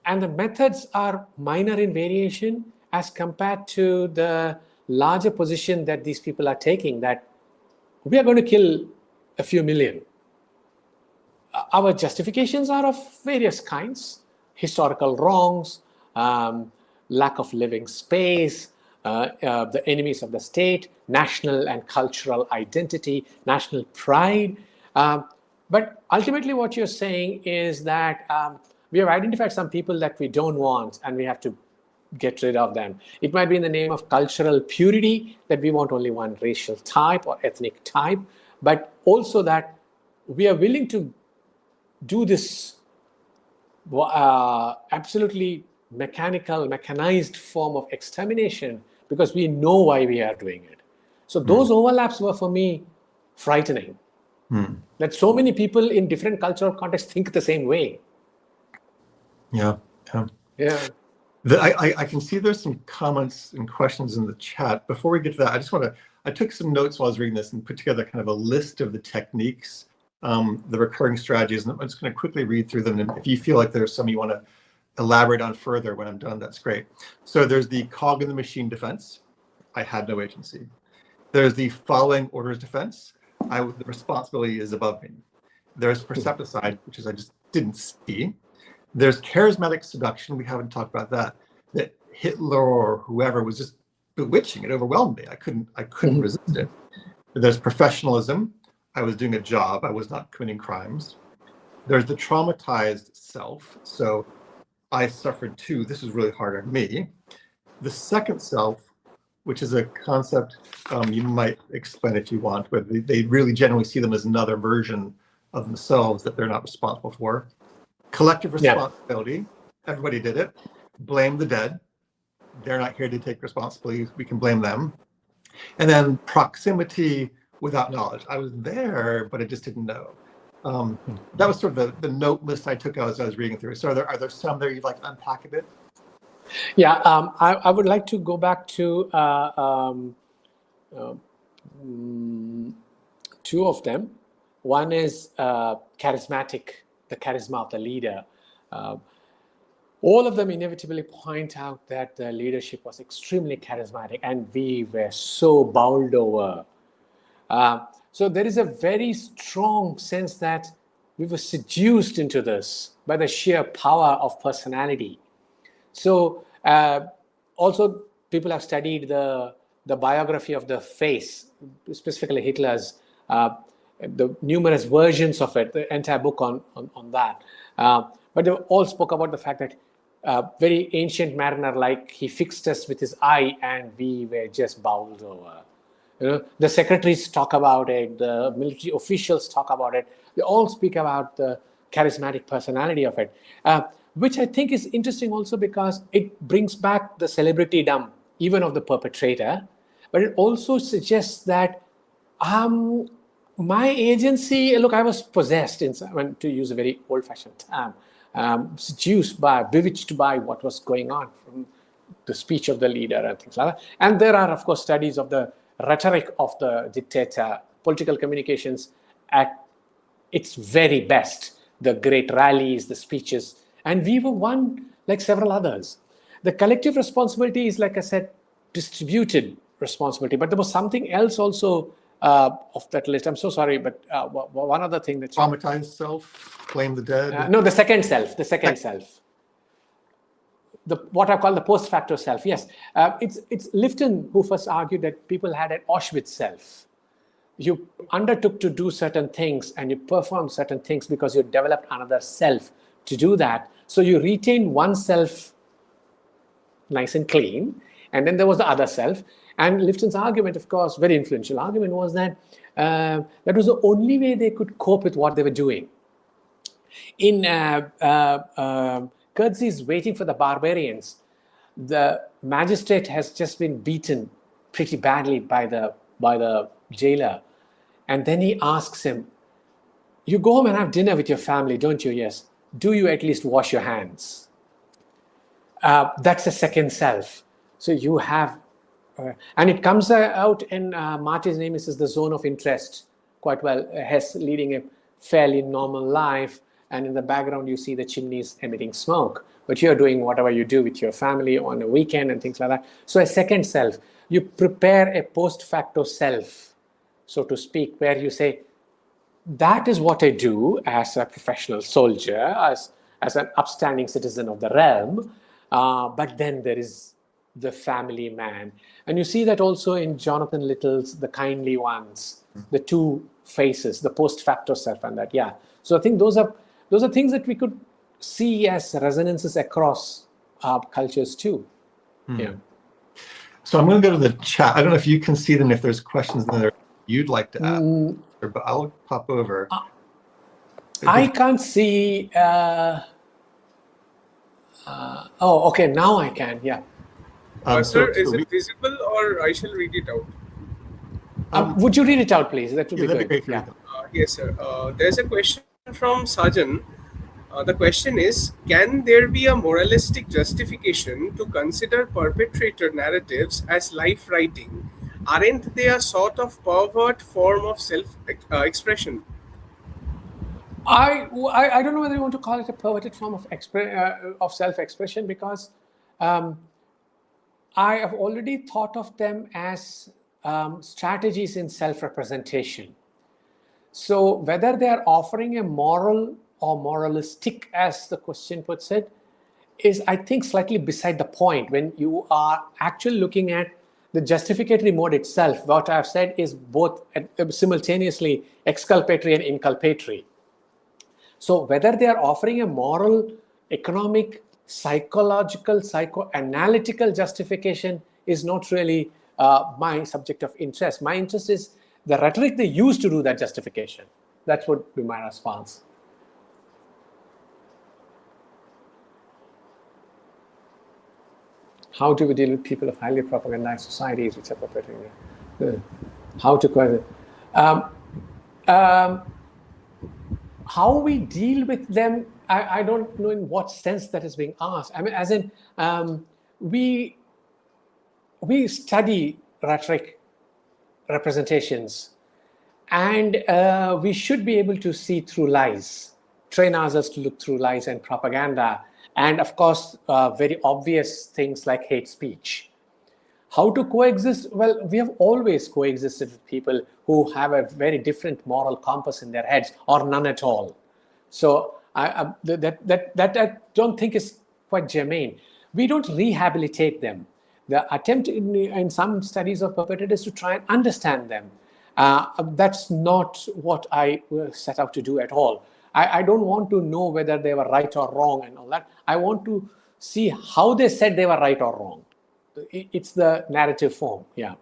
And the methods are minor in variation as compared to the larger position that these people are taking, that we are going to kill a few million. Our justifications are of various kinds: historical wrongs, lack of living space, the enemies of the state, national and cultural identity, national pride. But ultimately what you're saying is that we have identified some people that we don't want, and we have to get rid of them. It might be in the name of cultural purity, that we want only one racial type or ethnic type, but also that we are willing to do this absolutely mechanized form of extermination because we know why we are doing it. So those overlaps were, for me, frightening. That so many people in different cultural contexts think the same way. Yeah. I can see there's some comments and questions in the chat. Before we get to that, I took some notes while I was reading this and put together kind of a list of the techniques, the recurring strategies, and I'm just going to quickly read through them. And if you feel like there's some you want to elaborate on further when I'm done, that's great. So there's the cog in the machine defense. I had no agency. There's the following orders defense. The responsibility is above me. There's percepticide, which is I just didn't see. There's charismatic seduction. We haven't talked about that. That Hitler or whoever was just bewitching. It overwhelmed me. I couldn't resist it. There's professionalism. I was doing a job. I was not committing crimes. There's the traumatized self. So I suffered too. This was really hard on me. The second self, which is a concept you might explain if you want, but they really generally see them as another version of themselves that they're not responsible for. Collective responsibility. Everybody did it. Blame the dead. They're not here to take responsibility. We can blame them. And then proximity without knowledge. I was there, but I just didn't know. That was sort of the note list I took as I was reading through. So are there some there you'd like to unpack a bit? Yeah, I would like to go back to two of them. One is charismatic, the charisma of the leader. All of them inevitably point out that the leadership was extremely charismatic and we were so bowled over. So there is a very strong sense that we were seduced into this by the sheer power of personality. So also people have studied the biography of the face, specifically Hitler's, the numerous versions of it, the entire book on that. But they all spoke about the fact that very ancient mariner, like he fixed us with his eye and we were just bowled over. You know, the secretaries talk about it, the military officials talk about it. They all speak about the charismatic personality of it, which I think is interesting also because it brings back the celebritydom, even of the perpetrator. But it also suggests that my agency, look, I was possessed, to use a very old-fashioned term, seduced by, bewitched by what was going on from the speech of the leader and things like that. And there are, of course, studies of the rhetoric of the dictator, political communications at its very best, the great rallies, the speeches, and we were one like several others. The collective responsibility is, like I said, distributed responsibility, but there was something else also of that list. I'm so sorry, but one other thing that traumatized self, blame the dead. No, the second self. What I call the post facto self. Yes, it's Lifton who first argued that people had an Auschwitz self. You undertook to do certain things and you performed certain things because you developed another self to do that, So you retained one self nice and clean, and then there was the other self. And Lifton's argument, of course, very influential argument, was that that was the only way they could cope with what they were doing. In Coetzee Waiting for the Barbarians, the magistrate has just been beaten pretty badly by the jailer, and then he asks him, "You go home and have dinner with your family, don't you?" "Yes." "Do you at least wash your hands?" That's the second self. So you have, and it comes out in Marty's name is the zone of interest quite well. Hess leading a fairly normal life, and in the background you see the chimneys emitting smoke. But you're doing whatever you do with your family on a weekend and things like that. So a second self, you prepare a post facto self, so to speak, where you say, that is what I do as a professional soldier, as an upstanding citizen of the realm. But then there is the family man. And you see that also in Jonathan Little's The Kindly Ones, the two faces, the post facto self and that, yeah. So I think those are things that we could see as resonances across cultures too. Yeah. So I'm going to go to the chat. I don't know if you can see them, if there's questions in there you'd like to ask, but I'll pop over. I can't see. Oh, okay. Now I can. Yeah. Sir, is it visible, or I shall read it out? Would you read it out, please? That would be that'd good. be great. Yes, sir. There's a question from Sajan. The question is, can there be a moralistic justification to consider perpetrator narratives as life writing? Aren't they a sort of pervert form of self-expression? I don't know whether you want to call it a perverted form of self-expression, because I have already thought of them as strategies in self-representation. So whether they are offering a moral or moralistic, as the question puts it, is, I think, slightly beside the point. When you are actually looking at the justificatory mode itself, what I've said is both simultaneously exculpatory and inculpatory. So whether they are offering a moral, economic, psychological, psychoanalytical justification is not really my subject of interest. My interest is the rhetoric they use to do that justification. That would be my response. How do we deal with people of highly propagandized societies which are perpetrating it? How to quite how we deal with them, I don't know in what sense that is being asked. I mean, as in, we study rhetoric representations, and we should be able to see through lies, train ourselves to look through lies and propaganda, and of course, very obvious things like hate speech. How to coexist? Well, we have always coexisted with people who have a very different moral compass in their heads, or none at all. So that I don't think is quite germane. We don't rehabilitate them. The attempt in some studies of perpetrators to try and understand them. That's not what I set out to do at all. I don't want to know whether they were right or wrong and all that. I want to see how they said they were right or wrong. It's the narrative form, yeah.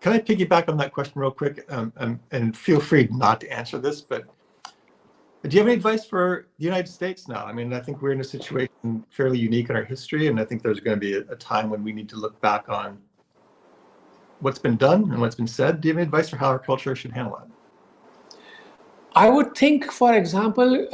Can I piggyback on that question real quick? And feel free not to answer this, but do you have any advice for the United States now? I mean, I think we're in a situation fairly unique in our history, and I think there's going to be a time when we need to look back on what's been done and what's been said. Do you have any advice for how our culture should handle that? I would think, for example,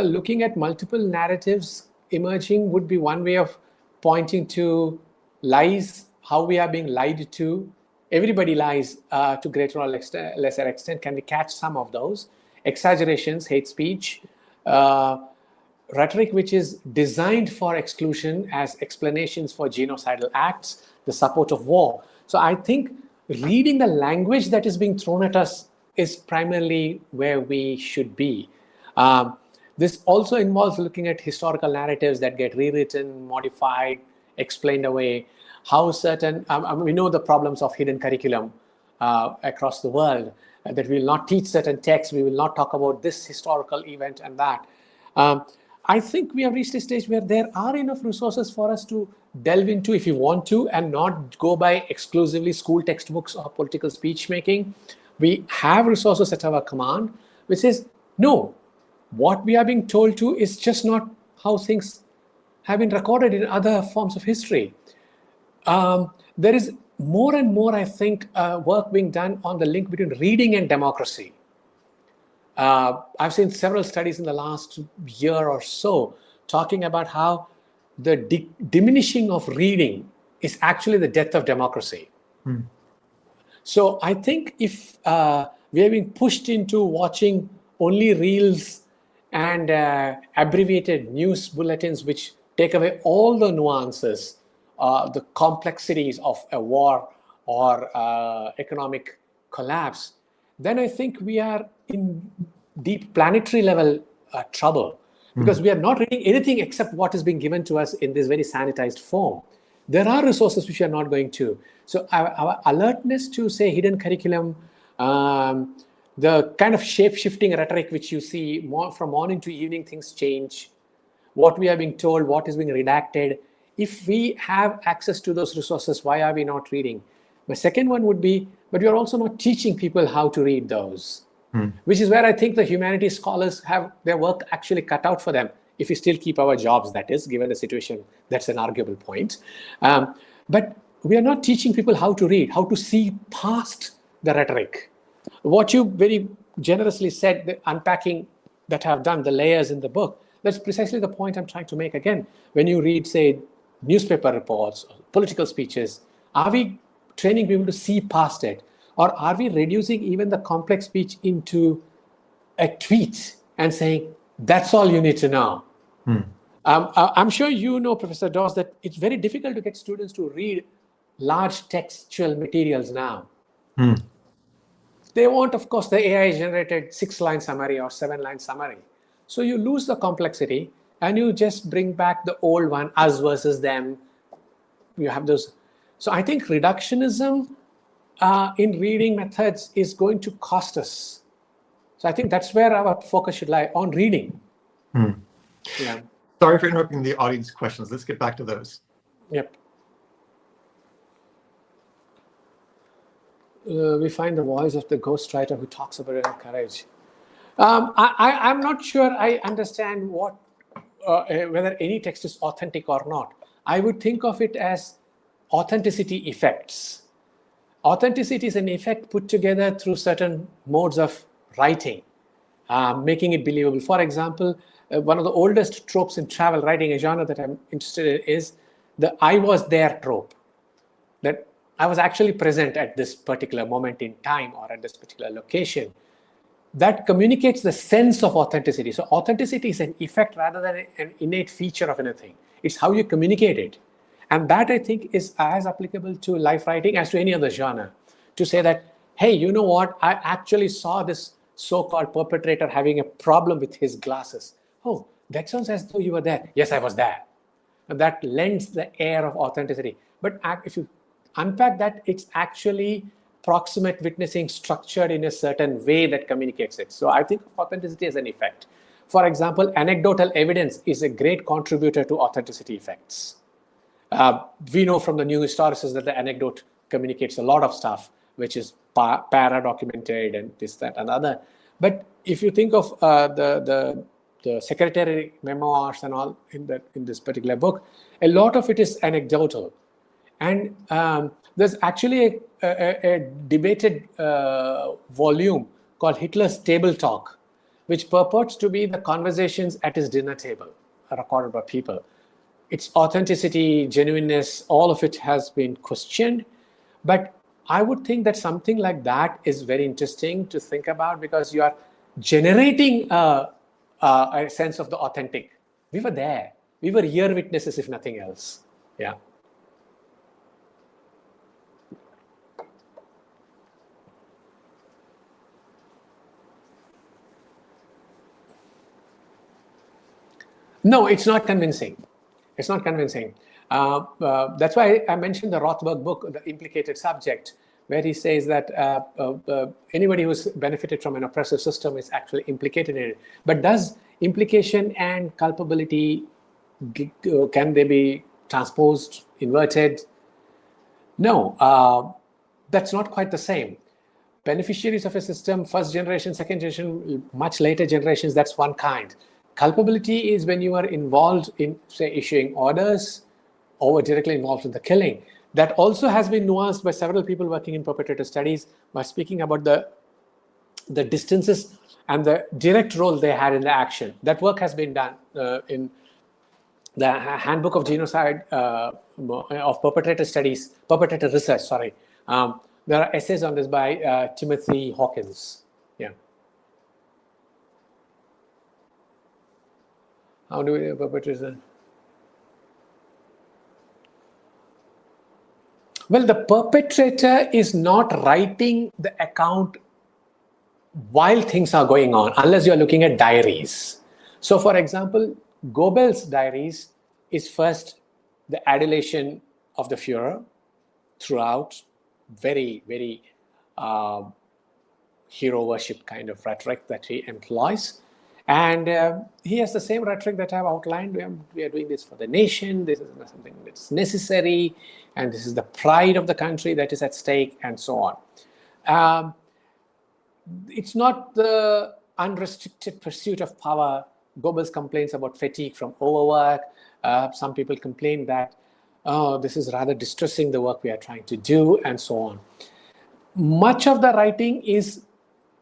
looking at multiple narratives emerging would be one way of pointing to lies, how we are being lied to. Everybody lies to greater or lesser extent. Can we catch some of those? Exaggerations, hate speech, rhetoric which is designed for exclusion as explanations for genocidal acts, the support of war. So I think reading the language that is being thrown at us is primarily where we should be. This also involves looking at historical narratives that get rewritten, modified, explained away, how certain, we know the problems of hidden curriculum across the world, that we will not teach certain texts, we will not talk about this historical event and that. I think we have reached a stage where there are enough resources for us to delve into if you want to, and not go by exclusively school textbooks or political speech making. We have resources at our command, which is, no, what we are being told to is just not how things have been recorded in other forms of history. There is more and more, I think, work being done on the link between reading and democracy. I've seen several studies in the last year or so talking about how the diminishing of reading is actually the death of democracy. So I think if we are being pushed into watching only reels and abbreviated news bulletins, which take away all the nuances, the complexities of a war or economic collapse, then I think we are in deep planetary level trouble, because we are not reading anything except what is being given to us in this very sanitized form. There are resources which we are not going to. So our alertness to, say, hidden curriculum, the kind of shape-shifting rhetoric which you see from morning to evening, things change. What we are being told, what is being redacted. If we have access to those resources, why are we not reading? My second one would be, but we are also not teaching people how to read those, which is where I think the humanities scholars have their work actually cut out for them. If we still keep our jobs, that is, given the situation, that's an arguable point. But we are not teaching people how to read, how to see past the rhetoric. What you very generously said, the unpacking that I've done, the layers in the book, that's precisely the point I'm trying to make again. When you read, say, newspaper reports, political speeches, are we training people to see past it? Or are we reducing even the complex speech into a tweet and saying, that's all you need to know? I'm sure you know, Professor Dawes, that it's very difficult to get students to read large textual materials now. They want, of course, the AI-generated 6-line summary or 7-line summary. So you lose the complexity and you just bring back the old one, us versus them. You have those. So I think reductionism in reading methods is going to cost us. So I think that's where our focus should lie, on reading. Yeah. Sorry for interrupting the audience questions. Let's get back to those. Yep. We find the voice of the ghostwriter who talks about inner courage. I'm not sure I understand what whether any text is authentic or not. I would think of it as authenticity effects. Authenticity is an effect put together through certain modes of writing, making it believable. For example, one of the oldest tropes in travel writing, a genre that I'm interested in, is the I was there trope. That I was actually present at this particular moment in time or at this particular location. That communicates the sense of authenticity. So authenticity is an effect rather than an innate feature of anything. It's how you communicate it. And that, I think, is as applicable to life writing as to any other genre. To say that, hey, you know what? I actually saw this so-called perpetrator having a problem with his glasses. Oh, that sounds as though you were there. Yes, I was there. And that lends the air of authenticity. But if you unpack that, it's actually proximate witnessing structured in a certain way that communicates it. So I think of authenticity as an effect. For example, anecdotal evidence is a great contributor to authenticity effects. We know from the new historicists that the anecdote communicates a lot of stuff, which is para-documented and this, that, and other. But if you think of the secretary memoirs and all in this particular book, a lot of it is anecdotal. And there's actually a debated volume called Hitler's Table Talk, which purports to be the conversations at his dinner table recorded by people. Its authenticity, genuineness, all of it has been questioned. But I would think that something like that is very interesting to think about, because you are generating a sense of the authentic. We were there. We were ear witnesses, if nothing else. Yeah. No, it's not convincing. It's not convincing. That's why I mentioned the Rothberg book, The Implicated Subject, where he says that anybody who's benefited from an oppressive system is actually implicated in it. But does implication and culpability, can they be transposed, inverted? No, that's not quite the same. Beneficiaries of a system, first generation, second generation, much later generations, that's one kind. Culpability is when you are involved in, say, issuing orders or were directly involved in the killing. That also has been nuanced by several people working in perpetrator studies by speaking about the distances and the direct role they had in the action. That work has been done in the Handbook of Genocide of Perpetrator Studies, Perpetrator Research, sorry. There are essays on this by Timothy Hawkins. Yeah. How do we perpetrator? Well, the perpetrator is not writing the account while things are going on, unless you're looking at diaries. So, for example, Goebbels' diaries is first the adulation of the Führer throughout, very, very hero worship kind of rhetoric that he employs. And he has the same rhetoric that I've outlined. We are doing this for the nation. This is something that's necessary. And this is the pride of the country that is at stake, and so on. It's not the unrestricted pursuit of power. Goebbels complains about fatigue from overwork. Some people complain that, oh, this is rather distressing, the work we are trying to do, and so on. Much of the writing is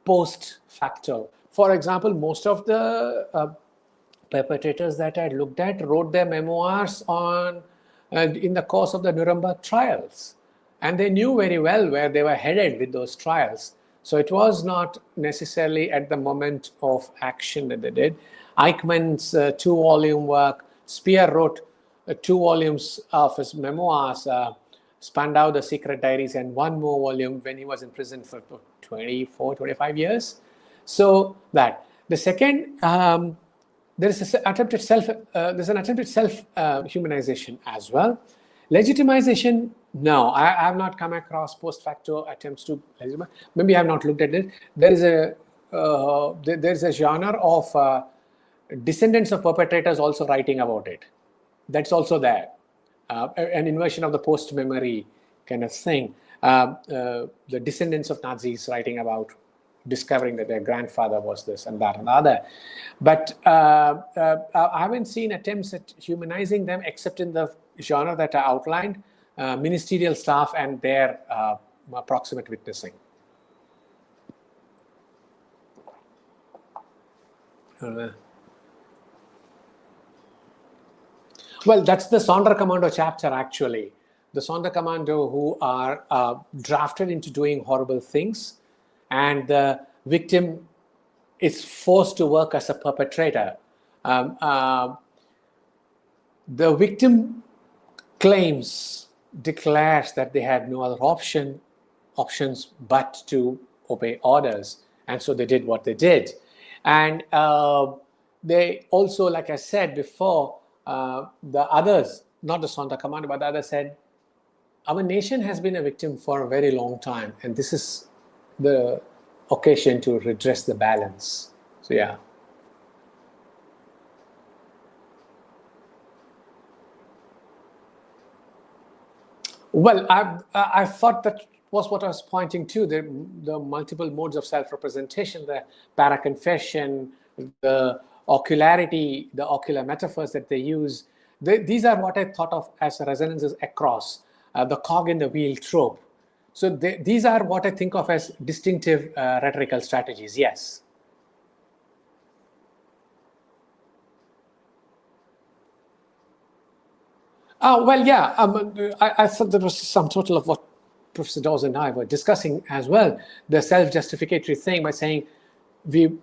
post facto. For example, most of the perpetrators that I looked at wrote their memoirs in the course of the Nuremberg trials. And they knew very well where they were headed with those trials. So it was not necessarily at the moment of action that they did. Eichmann's 2-volume work, Speer wrote 2 volumes of his memoirs, Spandau, The Secret Diaries, and 1 more volume when he was in prison for 24, 25 years. So that. The second, there's an attempted self-humanization as well. Legitimization, no, I have not come across post facto attempts to legitimize. Maybe I have not looked at it. There's a genre of descendants of perpetrators also writing about it. That's also there. An inversion of the post-memory kind of thing. The descendants of Nazis writing about discovering that their grandfather was this and that and the other. But I haven't seen attempts at humanizing them except in the genre that I outlined, ministerial staff and their proximate witnessing. Well, that's the Sonderkommando chapter, actually. The Sonderkommando who are drafted into doing horrible things, and the victim is forced to work as a perpetrator. The victim declares that they had no other options but to obey orders, and so they did what they did. And they also, like I said before, the others, not the Sonderkommando, but the others said, our nation has been a victim for a very long time, and this is the occasion to redress the balance. So, yeah. Well, I thought that was what I was pointing to, the multiple modes of self-representation, the paraconfession, the ocularity, the ocular metaphors that they use. These are what I thought of as resonances across, the cog in the wheel trope. So these are what I think of as distinctive rhetorical strategies, yes. Well, yeah, I thought there was some total of what Professor Dawes and I were discussing as well, the self-justificatory thing by saying I'm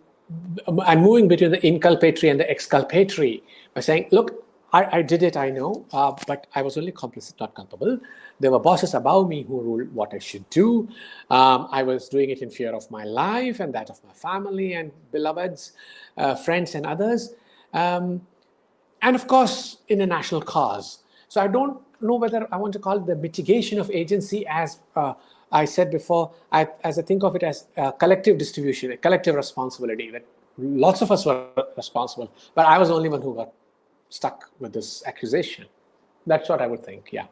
moving between the inculpatory and the exculpatory by saying, look, I did it, I know, but I was only complicit, not culpable. There were bosses above me who ruled what I should do. I was doing it in fear of my life and that of my family and beloveds, friends and others. And of course, in a national cause. So I don't know whether I want to call it the mitigation of agency as I said before, as I think of it as a collective distribution, a collective responsibility, that lots of us were responsible, but I was the only one who got stuck with this accusation. That's what I would think, yeah.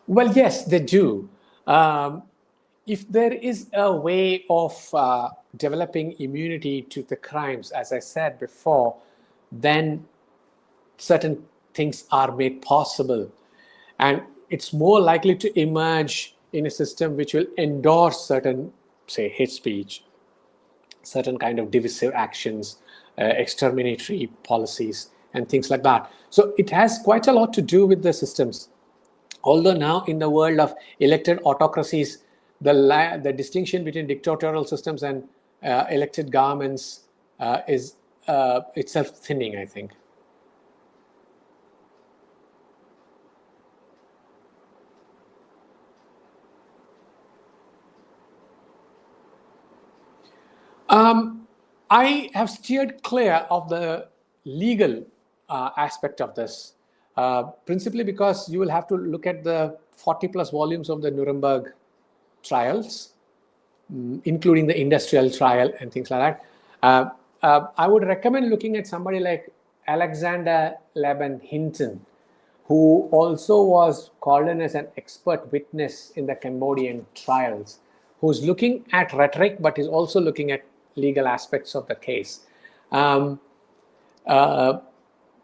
Well, yes, they do. If there is a way of developing immunity to the crimes, as I said before, then certain things are made possible. And it's more likely to emerge in a system which will endorse certain, say, hate speech, certain kind of divisive actions, exterminatory policies, and things like that. So it has quite a lot to do with the systems. Although now in the world of elected autocracies, the distinction between dictatorial systems and elected governments is itself thinning, I think. I have steered clear of the legal aspect of this, principally because you will have to look at the 40 plus volumes of the Nuremberg trials, including the industrial trial and things like that. I would recommend looking at somebody like Alexander Laban Hinton, who also was called in as an expert witness in the Cambodian trials, who's looking at rhetoric, but is also looking at legal aspects of the case.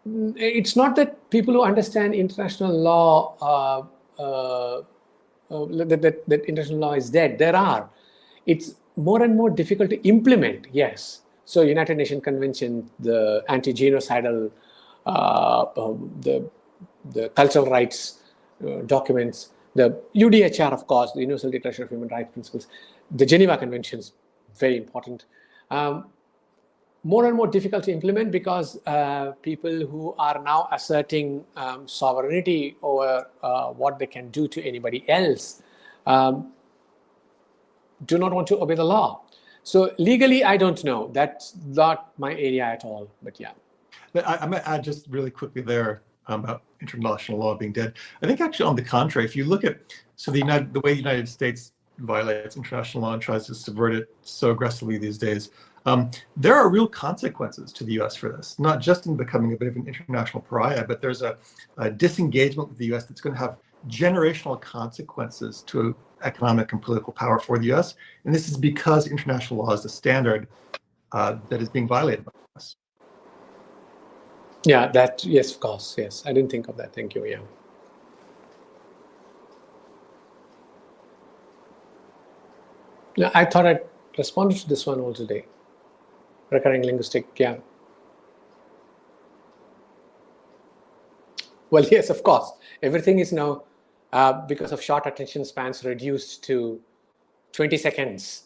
It's not that people who understand international law, that international law is dead. There are. It's more and more difficult to implement, yes. So United Nations Convention, the anti-genocidal, the cultural rights documents, the UDHR, of course, the Universal Declaration of Human Rights Principles, the Geneva Conventions, very important. More and more difficult to implement because people who are now asserting sovereignty over what they can do to anybody else do not want to obey the law. So legally, I don't know. That's not my area at all, but yeah. I'm going to add just really quickly there about international law being dead. I think actually on the contrary, if you look at, so the way the United States violates international law and tries to subvert it so aggressively these days, there are real consequences to the U.S. for this, not just in becoming a bit of an international pariah, but there's a disengagement with the U.S. that's going to have generational consequences to economic and political power for the U.S. And this is because international law is the standard that is being violated by us. Yeah, yes, of course, yes. I didn't think of that. Thank you, yeah. Yeah, I thought I'd responded to this one all today. Recurring linguistic, yeah. Well, yes, of course. Everything is now, because of short attention spans, reduced to 20 seconds,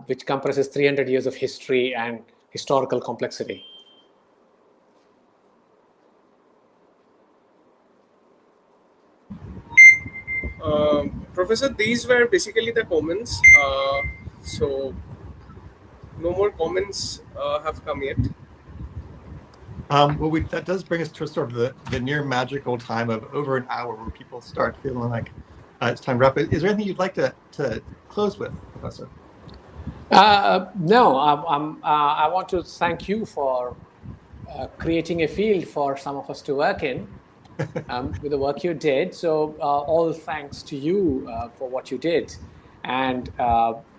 which compresses 300 years of history and historical complexity. Professor, these were basically the comments. So no more comments have come yet. Well, that does bring us to sort of the near magical time of over an hour where people start feeling like it's time to wrap it. Is there anything you'd like to close with, Professor? No, I want to thank you for creating a field for some of us to work in with the work you did. So all thanks to you for what you did and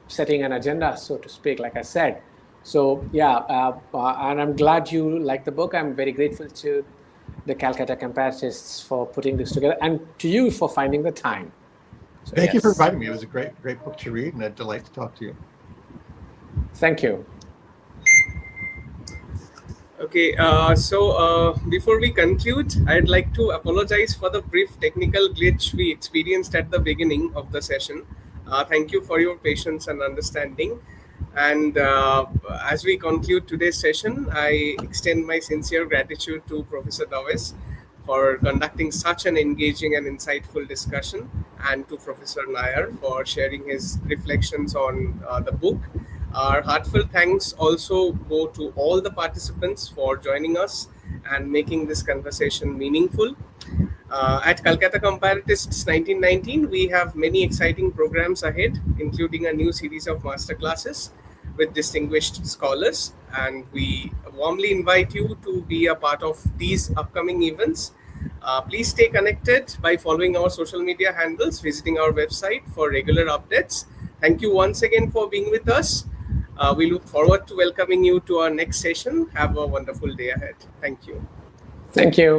setting an agenda, so to speak, like I said. So yeah, and I'm glad you like the book. I'm very grateful to the Calcutta Comparatists for putting this together and to you for finding the time. So, Thank you for inviting me. It was a great book to read and a delight to talk to you. Thank you. Okay, so before we conclude, I'd like to apologize for the brief technical glitch we experienced at the beginning of the session. Thank you for your patience and understanding. And as we conclude today's session, I extend my sincere gratitude to Professor Dawes for conducting such an engaging and insightful discussion, and to Professor Nayar for sharing his reflections on the book. Our heartfelt thanks also go to all the participants for joining us and making this conversation meaningful. At Calcutta Comparatists 1919, we have many exciting programs ahead, including a new series of masterclasses with distinguished scholars. And we warmly invite you to be a part of these upcoming events. Please stay connected by following our social media handles, visiting our website for regular updates. Thank you once again for being with us. We look forward to welcoming you to our next session. Have a wonderful day ahead. Thank you. Thank you.